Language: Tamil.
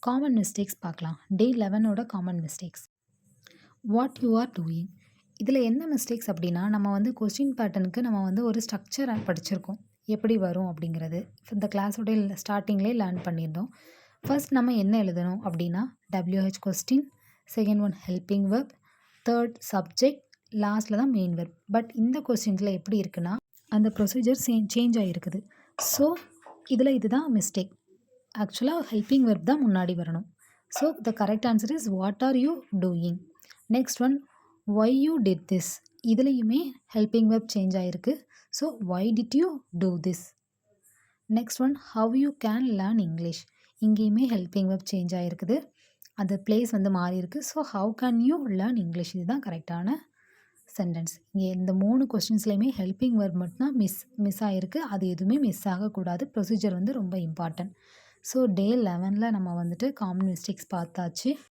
காமன் மிஸ்டேக்ஸ் பார்க்கலாம். டே 11ஓட common mistakes. What you are doing. இதில என்ன மிஸ்டேக்ஸ் அப்படின்னா, நம்ம வந்து கொஸ்டின் பேட்டர்னுக்கு நம்ம வந்து ஒரு ஸ்ட்ரக்சர் படிச்சிருக்கோம். எப்படி வரும் அப்படிங்கிறது. இந்த கிளாஸோட ஸ்டார்ட்டிங்லேயே லேர்ன் பண்ணியிருந்தோம். ஃபர்ஸ்ட் நம்ம என்ன எழுதணும் அப்படின்னா, WH question, second one helping verb, third subject, லாஸ்ட்டில் தான் மெயின் வெர்ப். பட் இந்த கொஸ்டின்ஸில் எப்படி இருக்குன்னா, அந்த ப்ரொசீஜர் சேஞ்ச் ஆகிருக்குது. ஸோ இதில் இதுதான் மிஸ்டேக். ஆக்சுவலாக ஹெல்பிங் வெர்ப் தான் முன்னாடி வரணும். So the correct answer is what are you doing. Next one why you did this. இதுலேயுமே ஹெல்பிங் வெர்ப் சேஞ்ச் ஆகிருக்கு. So why did you do this. Next one how you can learn English. இங்கேயுமே ஹெல்பிங் வெர்ப் சேஞ்ச் ஆகிருக்குது. அந்த பிளேஸ் வந்து மாறி இருக்கு. So how can you learn English. இதுதான் கரெக்டான சென்டென்ஸ். இங்கே இந்த 3 கொஸ்டின்ஸ்லையுமே ஹெல்பிங் வெர்ப் மட்டும்தான் மிஸ் ஆகிருக்கு. அது எதுவுமே மிஸ் ஆகக்கூடாது. ப்ரொசீஜர் வந்து ரொம்ப இம்பார்ட்டன்ட். ஸோ டே 11ல் நம்ம வந்துட்டு காமன் மிஸ்டேக்ஸ் பார்த்தாச்சு.